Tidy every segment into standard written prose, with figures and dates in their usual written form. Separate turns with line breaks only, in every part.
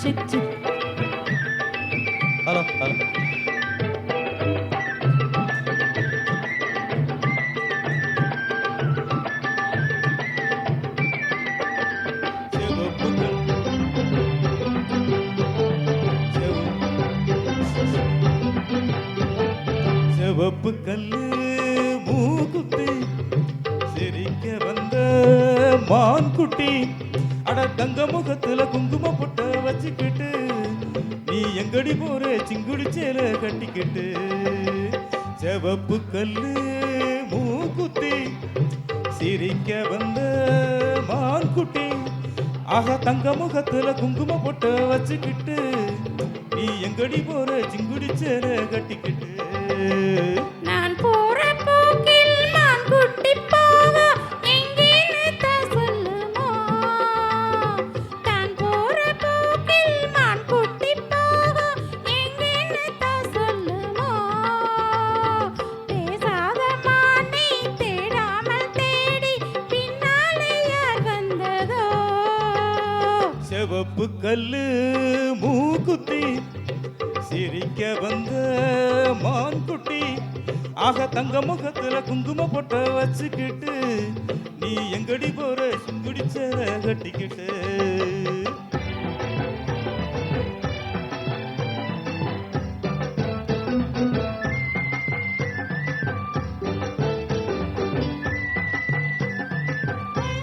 Check check.
Hello hello. சிவப்பு கல்லு மூக்குத்தி சிரிக்க வந்த மான்குட்டி அட தங்க முகத்துல குங்கும பொட்ட வச்சுக்கிட்டு நீ எங்கடி போற சிங்குடி சேல கட்டிக்கிட்டு சிவப்பு கல்லு மூக்குத்தி சிரிக்க வந்த மான்குட்டி ஆக தங்க முகத்துல குங்கும பொட்ட வச்சுக்கிட்டு நீ எங்கடி போற சிங்குடி சேல கட்டிக்கிட்டு
நான் போற போக்கில் நான் குட்டி போக எங்கேன்னு தான் சொல்லுமோ. நான் போற போக்கில் நான் குட்டி போக எங்கேன்னு தான் சொல்லுமோ. பேசாத மானை தேடாமல் தேடி பின்னாலே யார் வந்ததோ.
சிவப்பு கல்லு மூக்குத்தி சிரிக்க வந்த மான்குட்டி ஆக தங்க முகத்துல குங்கும பொட்ட வச்சுக்கிட்டு நீ எங்கடி போற சிங்குடி சேர கட்டிக்கிட்டு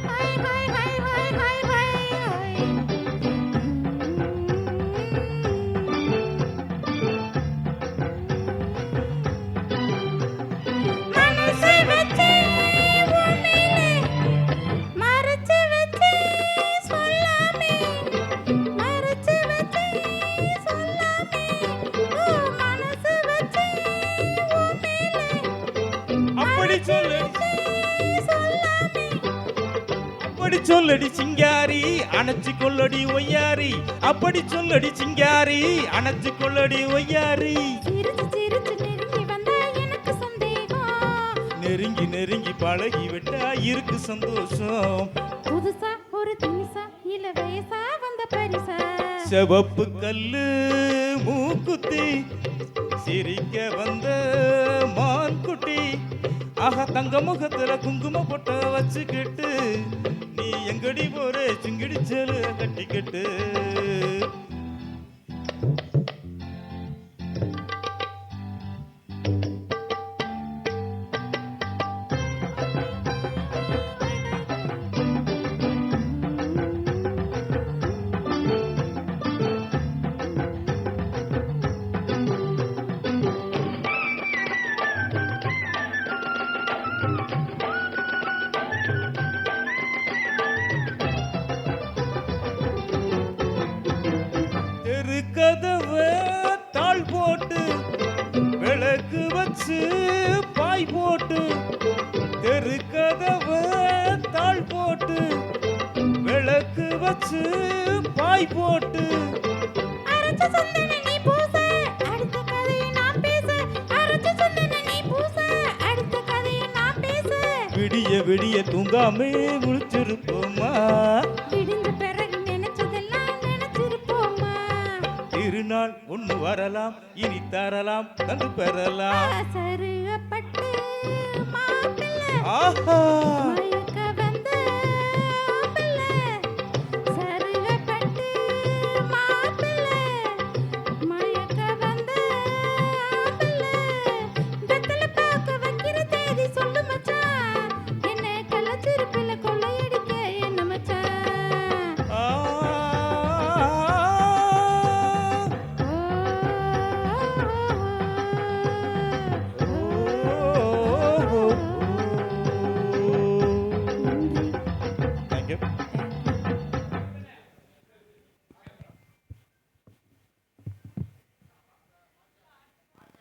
hi hi hi hi hi hi. மனசை வச்சு உன் மேலே மறைச்சு வச்சு சொல்லாமே. மறைச்சு வச்சு சொல்லாமே. ஓ மனசு வச்சு உன் மேலே
அப்படி சொல்லு
சொல்லாமே.
அப்படி சொல்லடி சிங்காரி அணைச்சு கொள்ளடி ஒய்யாரி அப்படி சொல்லடி சிங்காரி அணைச்சு கொள்ளடி ஒய்யாரி
சிரிச்சு சிரிச்சு நெருங்கி வந்தா எனக்கு சந்தேகம்.
நெருங்கி நெருங்கி பழகி விட்டா இருக்கு சந்தோஷம்
புதுசா ஒரு தினிசா இல்ல வயசா வந்த பரிசா.
சிவப்பு கல்லு மூக்குத்தி சிரிக்க வந்த மான்குட்டி ஆக தங்க முகத்துல குங்கும பொட்ட வச்சுக்கிட்டு நீ எங்கடி போற சிங்கிடி சேல கட்டிக்கிட்டு தெரு கதவை தாழ் போட்டு விளக்கு வச்சு பாய் போட்டு தெரு கதவை தாழ் போட்டு விளக்கு வச்சு பாய் போட்டு
அரைச்ச சந்தன நீ பூச அடுத்த கதையை நான் பேச. அரைச்ச சந்தன நீ பூச அடுத்த கதையை நான் பேச.
விடிய விடிய தூங்காமே முழிச்சிருப்போமா
விடிஞ்ச பிறகு நினைச்சதெல்லாம் நினைச்சிருப்போமா.
திருநாள் ஒண்ணு வரலாம் இனி தரலாம் தந்து பெறலாம்
சருகப்பட்டு மாப்பிள்ளை
ஆஹா